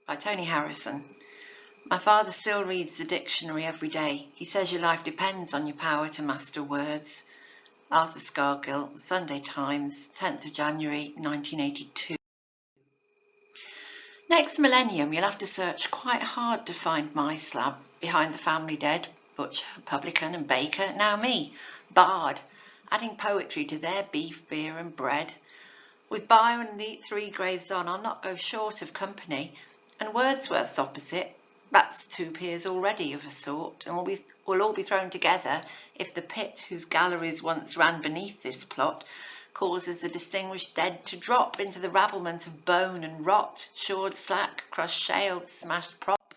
by Tony Harrison. My father still reads the dictionary every day. He says your life depends on your power to master words. Arthur Scargill, Sunday Times, 10th of January 1982. Next millennium, you'll have to search quite hard to find my slab behind the family dead, butcher, publican and baker, now me, bard, adding poetry to their beef, beer and bread. With Byron and the 3 graves on, I'll not go short of company, and Wordsworth's opposite. That's 2 peers already of a sort, and we'll all be thrown together if the pit whose galleries once ran beneath this plot causes the distinguished dead to drop into the rabblement of bone and rot, shored slack, crushed shale, smashed prop.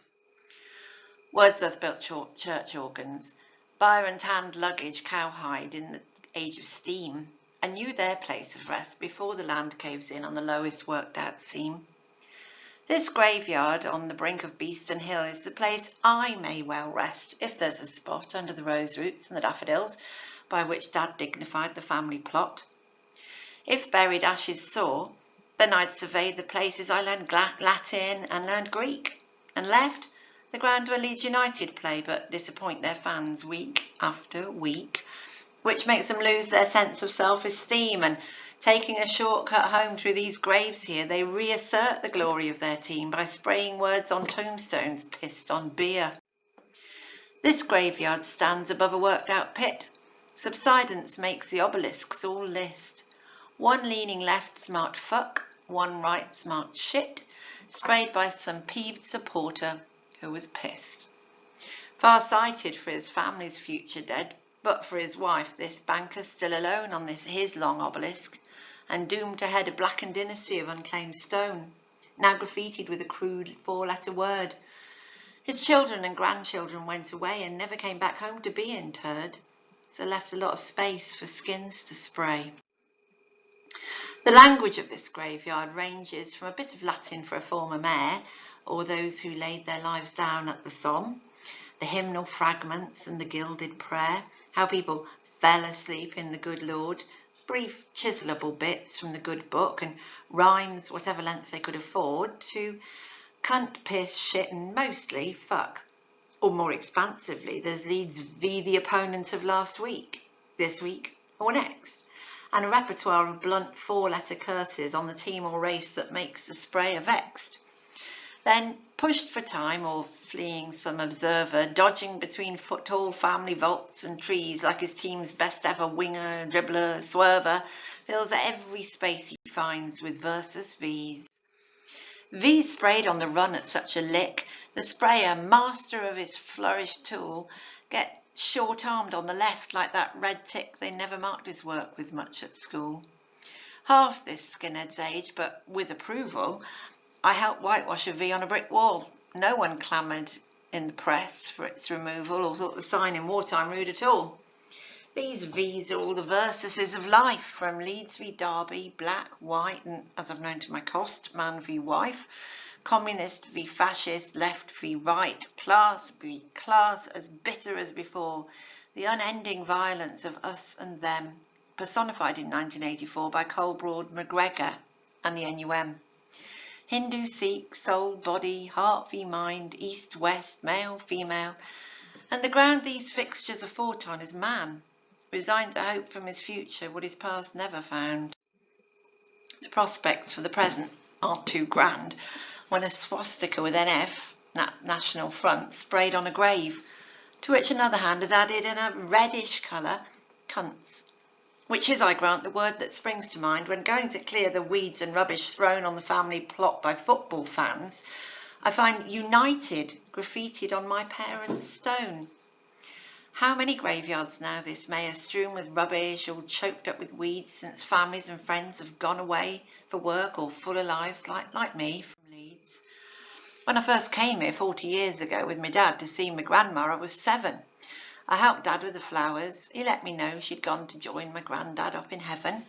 Wordsworth built church organs. Byron tanned luggage cowhide in the age of steam, and knew their place of rest before the land caves in on the lowest worked out seam. This graveyard on the brink of Beeston Hill is the place I may well rest, if there's a spot under the rose roots and the daffodils by which Dad dignified the family plot. If buried ashes saw, then I'd survey the places I learned Latin and learned Greek, and left the ground where Leeds United play but disappoint their fans week after week, which makes them lose their sense of self-esteem, and taking a shortcut home through these graves here, they reassert the glory of their team by spraying words on tombstones pissed on beer. This graveyard stands above a worked-out pit. Subsidence makes the obelisks all list. One leaning left's marked fuck, one right's marked shit, sprayed by some peeved supporter who was pissed. Far-sighted for his family's future dead, but for his wife, this banker's still alone on his long obelisk, and doomed to head a blackened dynasty of unclaimed stone, now graffitied with a crude 4-letter word. His children and grandchildren went away and never came back home to be interred, so left a lot of space for skins to spray. The language of this graveyard ranges from a bit of Latin for a former mayor, or those who laid their lives down at the Somme, the hymnal fragments and the gilded prayer, how people fell asleep in the good Lord, brief chiselable bits from the good book, and rhymes whatever length they could afford, to cunt, piss, shit and mostly fuck. Or more expansively, there's Leeds v the opponent of last week, this week or next, and a repertoire of blunt 4-letter curses on the team or race that makes the sprayer vexed. Then, pushed for time or fleeing some observer, dodging between tall family vaults and trees like his team's best ever winger, dribbler, swerver, fills every space he finds with versus V's. V's sprayed on the run at such a lick, the sprayer, master of his flourished tool, get short-armed on the left like that red tick they never marked his work with much at school. Half this skinhead's age, but with approval, I helped whitewash a V on a brick wall. No one clamoured in the press for its removal or thought the sign in wartime rude at all. These V's are all the versuses of life, from Leeds v Derby, black, white, and, as I've known to my cost, man v wife, communist v fascist, left v right, class v class, as bitter as before, the unending violence of us and them, personified in 1984 by Colbrord McGregor and the NUM. Hindu, Sikh, soul, body, heart v mind, east, west, male, female, and the ground these fixtures are fought on is man, resigned to hope from his future what his past never found. The prospects for the present aren't too grand when a swastika with NF, National Front, sprayed on a grave, to which another hand has added in a reddish colour, cunts, which is, I grant, the word that springs to mind when going to clear the weeds and rubbish thrown on the family plot by football fans. I find United graffitied on my parents' stone. How many graveyards now this may have strewn with rubbish or choked up with weeds since families and friends have gone away for work or fuller lives like me from Leeds. When I first came here 40 years ago with my dad to see my grandma, I was 7. I helped Dad with the flowers. He let me know she'd gone to join my granddad up in heaven.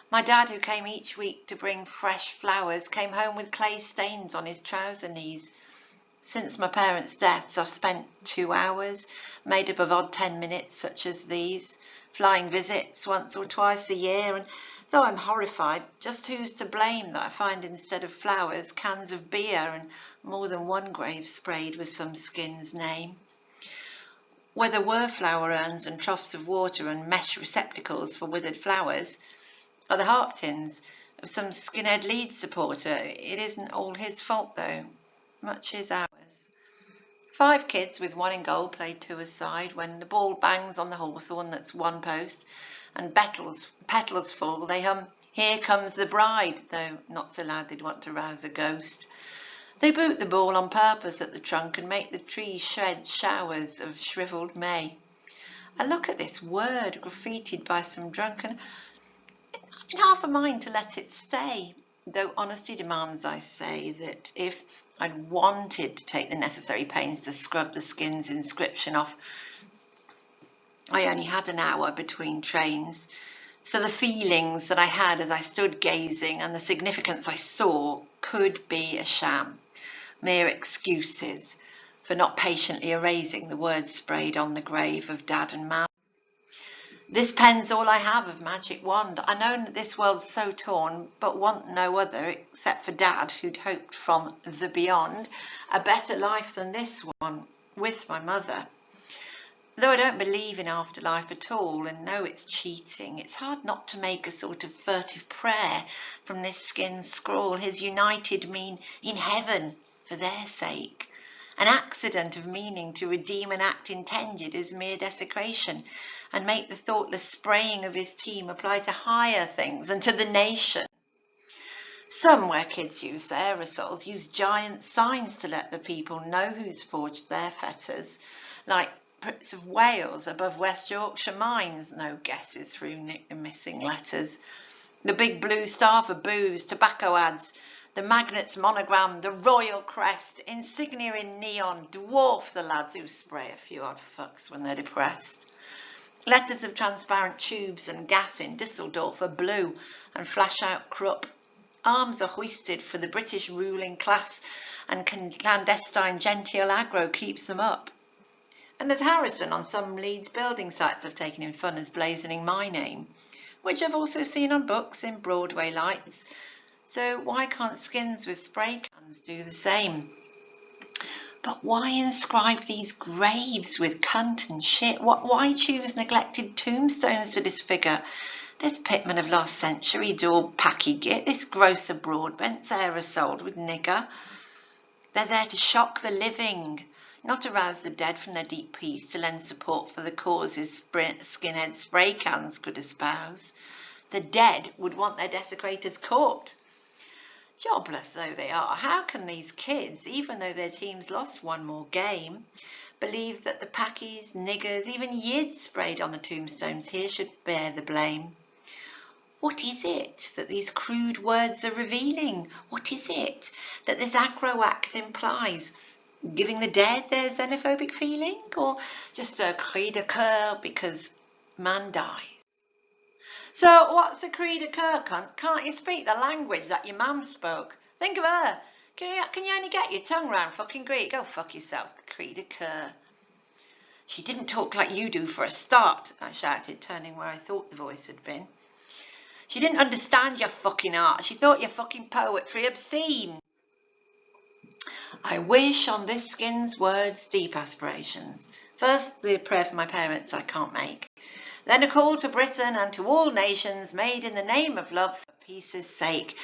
My dad, who came each week to bring fresh flowers, came home with clay stains on his trouser knees. Since my parents' deaths, I've spent 2 hours, made up of odd 10 minutes such as these, flying visits once or twice a year, and So I'm horrified. Just who's to blame that I find instead of flowers, cans of beer and more than one grave sprayed with some skin's name? Where there were flower urns and troughs of water and mesh receptacles for withered flowers, or the harp tins of some skinhead Leeds supporter, it isn't all his fault though. Much is ours. 5 kids with 1 in goal played 2 aside. When the ball bangs on the hawthorn that's 1 post and petals fall, they hum, "Here comes the bride," though not so loud they'd want to rouse a ghost. They boot the ball on purpose at the trunk and make the trees shed showers of shrivelled May. I look at this word graffitied by some drunken, in half a mind to let it stay, though honesty demands I say that if I'd wanted to take the necessary pains to scrub the skin's inscription off, I only had an hour between trains, so the feelings that I had as I stood gazing and the significance I saw could be a sham, mere excuses for not patiently erasing the words sprayed on the grave of Dad and Mam. This pen's all I have of magic wand. I know that this world's so torn, but want no other except for Dad, who'd hoped from the beyond a better life than this one with my mother. Though I don't believe in afterlife at all and know it's cheating, it's hard not to make a sort of furtive prayer from this skin scrawl, his united mean in heaven for their sake. An accident of meaning to redeem an act intended is mere desecration, and make the thoughtless spraying of his team apply to higher things and to the nation. Some, where kids use aerosols, use giant signs to let the people know who's forged their fetters, like Prince of Wales above West Yorkshire mines, no guesses through the missing letters. The big blue star for booze, tobacco ads, the magnet's monogram, the royal crest, insignia in neon, dwarf the lads who spray a few odd fucks when they're depressed. Letters of transparent tubes and gas in Düsseldorf are blue and flash out Krupp. Arms are hoisted for the British ruling class and clandestine genteel aggro keeps them up. And as Harrison on some Leeds building sites have taken in fun as blazoning my name, which I've also seen on books in Broadway lights. So why can't skins with spray cans do the same? But why inscribe these graves with cunt and shit? Why choose neglected tombstones to disfigure? This pitman of last century door packy git, this grocer broadbent's aerosoled with nigger. They're there to shock the living, not arouse the dead from their deep peace to lend support for the causes skinhead spray cans could espouse. The dead would want their desecrators caught. Jobless though they are, how can these kids, even though their team's lost one more game, believe that the packies, niggers, even yids sprayed on the tombstones here should bear the blame? What is it that these crude words are revealing? What is it that this aggro act implies? Giving the dead their xenophobic feeling, or just a cri de coeur because man dies? So what's a cri de coeur, cunt? Can't you speak the language that your mum spoke? Think of her. Can you only get your tongue round fucking Greek? Go fuck yourself, cri de coeur. She didn't talk like you do for a start, I shouted, turning where I thought the voice had been. She didn't understand your fucking art. She thought your fucking poetry obscene. I wish on this skin's words deep aspirations. First, the prayer for my parents I can't make. Then a call to Britain and to all nations made in the name of love for peace's sake.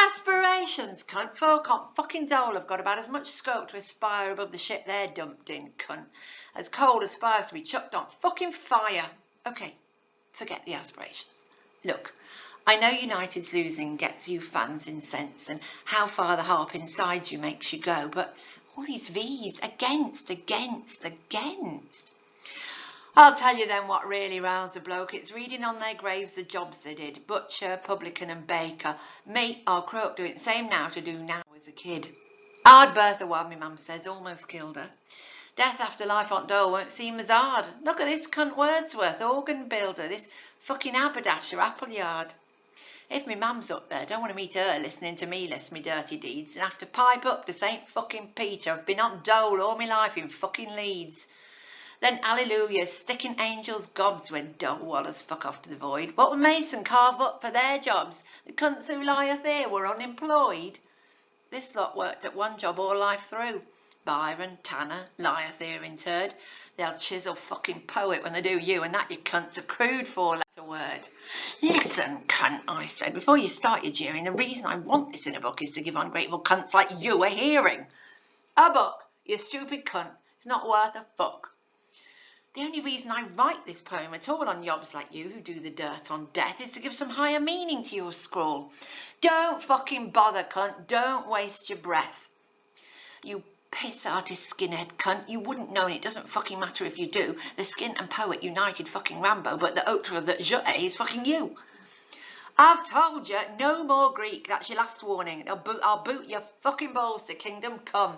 Aspirations, cunt. Folk on fucking dole have got about as much scope to aspire above the shit they're dumped in, cunt, as coal aspires to be chucked on fucking fire. Okay, forget the aspirations. Look, I know United's losing gets you fans incensed and how far the harp inside you makes you go, but all these V's, against. I'll tell you then what really riles a bloke. It's reading on their graves the jobs they did. Butcher, publican and baker. Me, I'll croak doing the same now to do now as a kid. Hard birth a while, my mum says, almost killed her. Death after life on dole won't seem as hard. Look at this cunt Wordsworth, organ builder, this fucking haberdasher, Appleyard. If me mum's up there, don't want to meet her listening to me list me dirty deeds and have to pipe up to St fucking Peter. I've been on dole all my life in fucking Leeds. Then hallelujah, sticking angels' gobs when dog wallers fuck off to the void. What will Mason carve up for their jobs? The cunts who lieth here were unemployed. This lot worked at one job all life through. Byron, Tanner, lieth here interred. They'll chisel fucking poet when they do you, and that you cunts are crude for, that's a word. Listen, cunt, I said, before you start your jeering, the reason I want this in a book is to give ungrateful cunts like you a hearing. A book, you stupid cunt. It's not worth a fuck. The only reason I write this poem at all on yobs like you who do the dirt on death is to give some higher meaning to your scrawl. Don't fucking bother, cunt. Don't waste your breath. You piss artist skinhead cunt. You wouldn't know, and it doesn't fucking matter if you do. The skin and poet united fucking Rambo, but the autre that je is fucking you. I've told you, no more Greek. That's your last warning. I'll boot your fucking balls to kingdom come.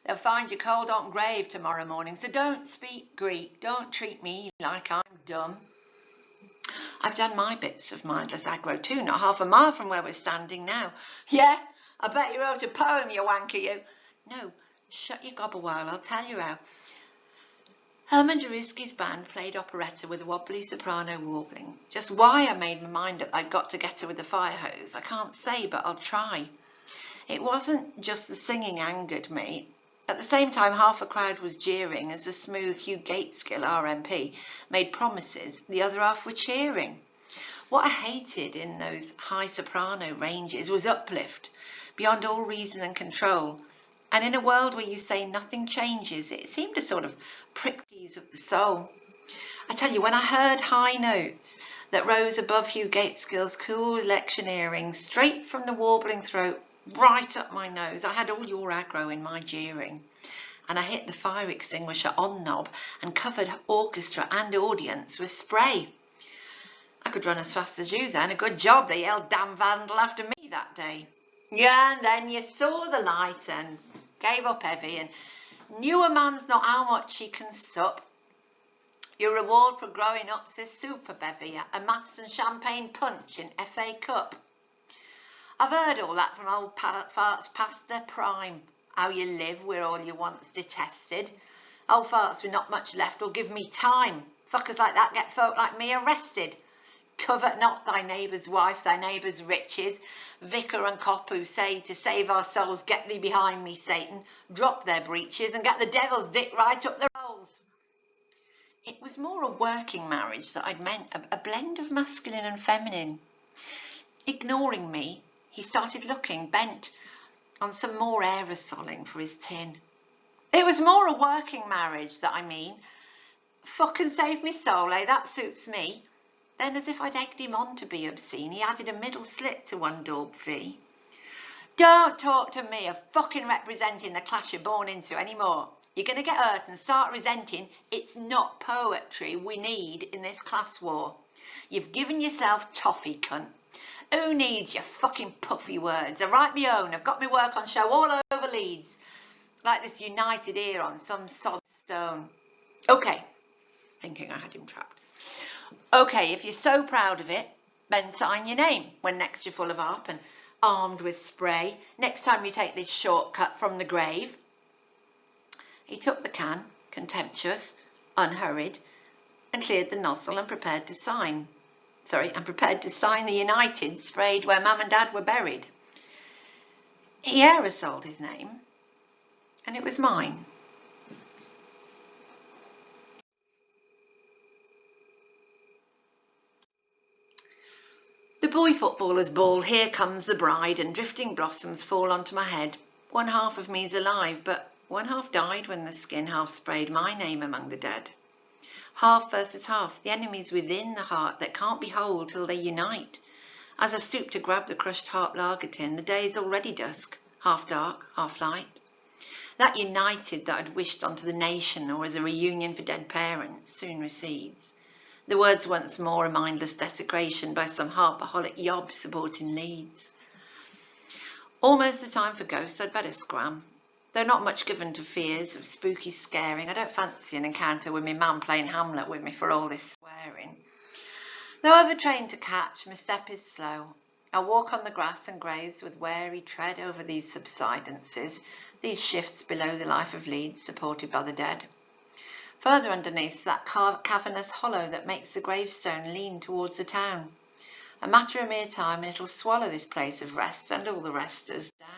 They'll find you cold on grave tomorrow morning, so don't speak Greek. Don't treat me like I'm dumb. I've done my bits of mindless aggro too, not half a mile from where we're standing now. Yeah, I bet you wrote a poem, you wanker, you. No, shut your gob a while, I'll tell you how. Herman Deriski's band played operetta with a wobbly soprano warbling. Just why I made my mind up I'd got to get her with the fire hose, I can't say, but I'll try. It wasn't just the singing angered me. At the same time, half a crowd was jeering as the smooth Hugh Gateskill RMP made promises, the other half were cheering. What I hated in those high soprano ranges was uplift, beyond all reason and control. And in a world where you say nothing changes, it seemed to sort of prick the keys of the soul. I tell you, when I heard high notes that rose above Hugh Gateskill's cool electioneering, straight from the warbling throat, right up my nose, I had all your aggro in my jeering. And I hit the fire extinguisher on knob and covered orchestra and audience with spray. I could run as fast as you then. A good job they yelled damn vandal after me that day. Yeah, and then you saw the light and gave up heavy and knew a man's not how much he can sup. Your reward for growing up's a super bevy, a maths and champagne punch in FA Cup. I've heard all that from old palate farts past their prime. How you live where all you once detested. Old farts with not much left will give me time. Fuckers like that get folk like me arrested. Covet not thy neighbour's wife, thy neighbour's riches. Vicar and cop who say to save our souls, get thee behind me, Satan. Drop their breeches and get the devil's dick right up their holes. It was more a working marriage that I'd meant, a blend of masculine and feminine. Ignoring me, he started looking, bent on some more aerosoling for his tin. It was more a working marriage that I mean. Fucking save me soul, eh? That suits me. Then, as if I'd egged him on to be obscene, he added a middle slit to one daub fee. Don't talk to me of fucking representing the class you're born into anymore. You're going to get hurt and start resenting. It's not poetry we need in this class war. You've given yourself toffee, cunt. Who needs your fucking puffy words? I write me own. I've got my work on show all over Leeds. Like this united ear on some sod stone. Okay. Thinking I had him trapped. Okay, if you're so proud of it, then sign your name when next you're full of up and armed with spray. Next time you take this shortcut from the grave. He took the can, contemptuous, unhurried, and cleared the nozzle and prepared to sign. The United sprayed where Mum and Dad were buried. He aerosoled his name, and it was mine. The boy footballers bawl, here comes the bride, and drifting blossoms fall onto my head. One half of me's alive, but one half died when the skin half sprayed my name among the dead. Half versus half, the enemies within the heart that can't be whole till they unite. As I stoop to grab the crushed harp lager tin, the day is already dusk, half dark, half light. That united that I'd wished onto the nation or as a reunion for dead parents soon recedes. The words once more a mindless desecration by some harpaholic yob supporting Leeds. Almost the time for ghosts, I'd better scram. Though not much given to fears of spooky scaring, I don't fancy an encounter with me mum playing Hamlet with me for all this swearing. Though overtrained to catch, my step is slow. I walk on the grass and graves with wary tread over these subsidences, these shifts below the life of Leeds supported by the dead. Further underneath is that cavernous hollow that makes the gravestone lean towards the town. A matter of mere time and it'll swallow this place of rest and all the resters down.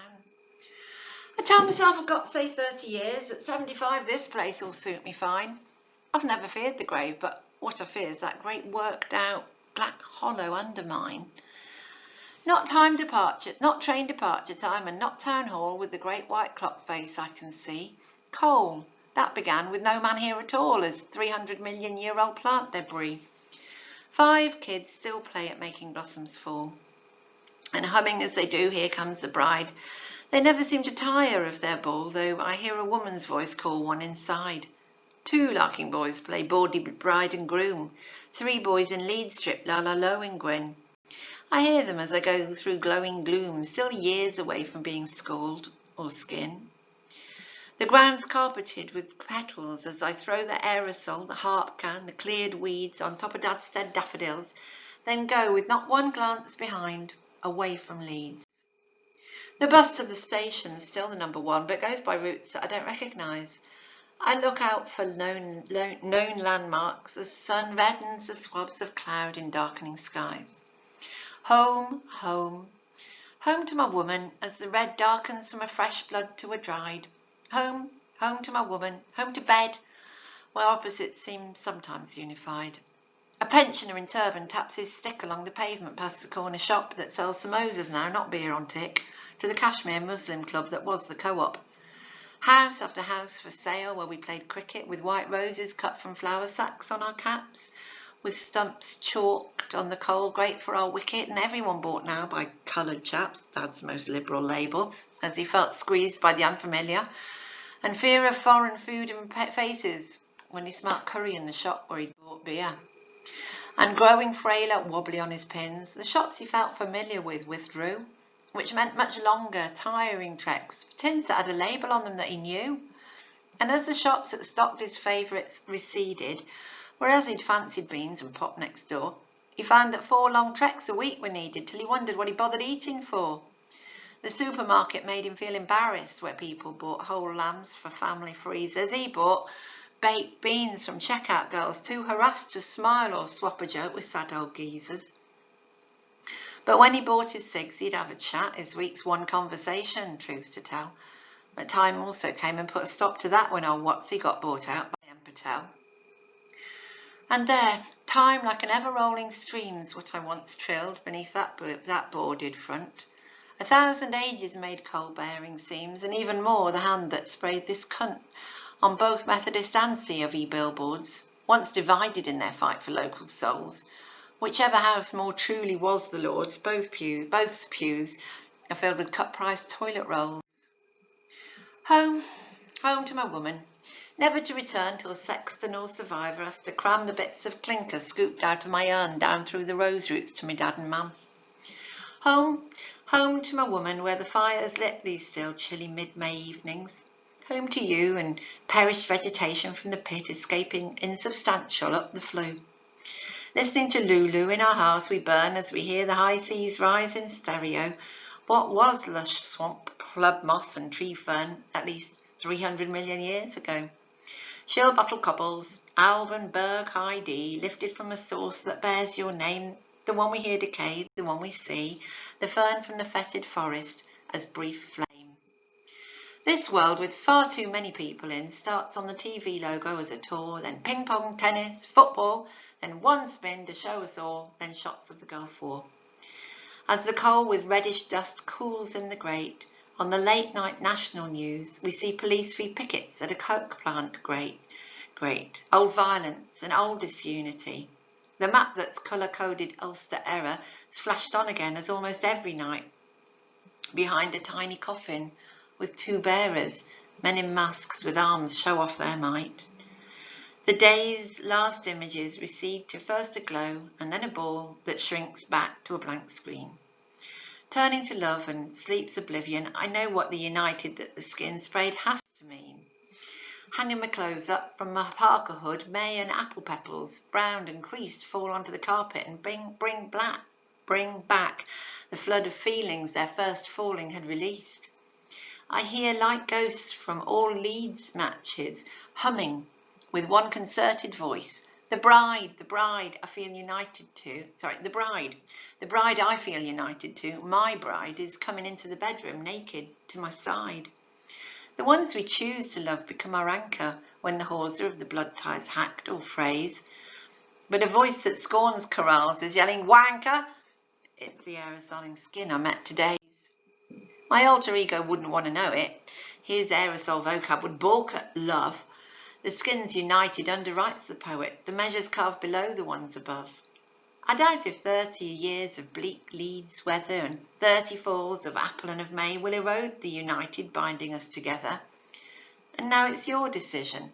I tell myself I've got, say, 30 years. At 75 this place will suit me fine. I've never feared the grave, but what I fear is that great worked out black hollow under mine. Not train departure time, and not town hall with the great white clock face I can see. Coal, that began with no man here at all as 300 million-year-old plant debris. 5 kids still play at making blossoms fall. And humming as they do, Here Comes the Bride. They never seem to tire of their ball, though I hear a woman's voice call one inside. 2 larking boys play bawdy bride and groom. 3 boys in lead strip la la low and grin. I hear them as I go through glowing gloom, still years away from being scald or skin. The ground's carpeted with petals as I throw the aerosol, the harp can, the cleared weeds on top of Dadstead daffodils, then go with not one glance behind, away from Leeds. The bus to the station's still the number 1, but goes by routes that I don't recognise. I look out for known landmarks as sun reddens the swabs of cloud in darkening skies. Home, home, home to my woman as the red darkens from a fresh blood to a dried. Home, home to my woman, home to bed, where opposites seem sometimes unified. A pensioner in turban taps his stick along the pavement past the corner shop that sells samosas now, not beer on tick, to the Kashmir Muslim club that was the co-op. House after house for sale where we played cricket with white roses cut from flour sacks on our caps, with stumps chalked on the coal grate for our wicket, and everyone bought now by coloured chaps, Dad's most liberal label, as he felt squeezed by the unfamiliar, and fear of foreign food and faces when he smelt curry in the shop where he'd bought beer. And growing frailer, wobbly on his pins, the shops he felt familiar with withdrew, which meant much longer, tiring treks for tins that had a label on them that he knew. And as the shops that stocked his favourites receded, whereas he'd fancied beans and pop next door, he found that 4 long treks a week were needed till he wondered what he bothered eating for. The supermarket made him feel embarrassed where people bought whole lambs for family freezers. He bought baked beans from checkout girls, too harassed to smile or swap a joke with sad old geezers. But when he bought his cigs, he'd have a chat, his week's one conversation, truth to tell. But time also came and put a stop to that when old Watsy got bought out by M. Patel. And there, time like an ever-rolling stream's what I once trilled beneath that boarded front. 1,000 ages made coal-bearing seams, and even more the hand that sprayed this cunt on both Methodist and C.of.E. billboards, once divided in their fight for local souls. Whichever house more truly was the Lord's, both pews are filled with cut-price toilet rolls. Home, home to my woman, never to return till sexton or survivor has to cram the bits of clinker scooped out of my urn down through the rose roots to my dad and mum. Home, home to my woman, where the fire's lit these still chilly mid-May evenings. Home to you and perished vegetation from the pit escaping insubstantial up the flue. Listening to Lulu in our hearth we burn as we hear the high seas rise in stereo. What was lush swamp, club moss and tree fern at least 300 million years ago? Shill bottle cobbles, Alban Berg High D, lifted from a source that bears your name, the one we hear decay, the one we see, the fern from the fetid forest as brief flame. This world with far too many people in starts on the TV logo as a tour, then ping-pong, tennis, football, then one spin to show us all, then shots of the Gulf War. As the coal with reddish dust cools in the grate, on the late-night national news, we see police v pickets at a coke plant great, old violence and old disunity. The map that's colour-coded Ulster error is flashed on again as almost every night, behind a tiny coffin with 2 bearers, men in masks with arms show off their might. The day's last images recede to first a glow and then a ball that shrinks back to a blank screen. Turning to love and sleep's oblivion, I know what the united that the skin sprayed has to mean. Hanging my clothes up from my parka hood, may and apple petals, browned and creased, fall onto the carpet and bring back the flood of feelings their first falling had released. I hear light ghosts from all Leeds matches, humming with one concerted voice. The bride I feel united to, the bride I feel united to, my bride, is coming into the bedroom naked to my side. The ones we choose to love become our anchor when the hawser of the blood ties hacked or frays. But a voice that scorns chorales is yelling, wanker! It's the aerosoling skin I met today. My alter ego wouldn't want to know it. His aerosol vocab would balk at love. The skins united underwrites the poet, the measures carved below the ones above. I doubt if 30 years of bleak Leeds weather and 30 falls of apple and of May will erode the united binding us together. And now it's your decision.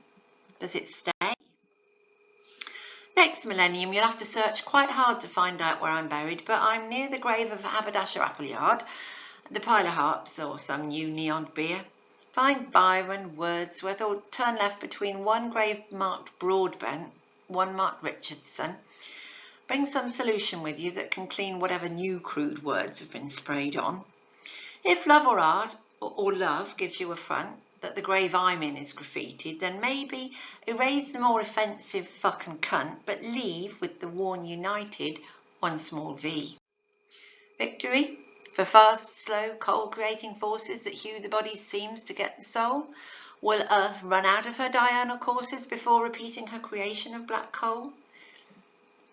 Does it stay? Next millennium you'll have to search quite hard to find out where I'm buried, but I'm near the grave of Haberdasher Appleyard, the pile of harps or some new neon beer. Find Byron, Wordsworth, or turn left between one grave marked Broadbent, one marked Richardson. Bring some solution with you that can clean whatever new crude words have been sprayed on. If love or art or love gives you a front that the grave I'm in is graffitied, then maybe erase the more offensive fuck and cunt, but leave with the worn united one small V. Victory? For fast, slow, coal-creating forces that hew the body's seams to get the soul? Will Earth run out of her diurnal courses before repeating her creation of black coal?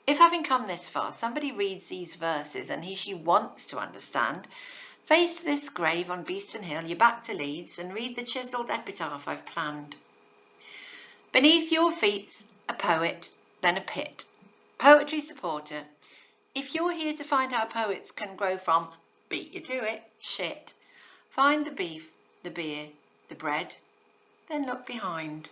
If having come this far, somebody reads these verses and she wants to understand, face this grave on Beeston Hill, your back to Leeds, and read the chiselled epitaph I've planned. Beneath your feet's a poet, then a pit. Poetry supporter. If you're here to find how poets can grow from beat you to it, shit. Find the beef, the beer, the bread, then look behind.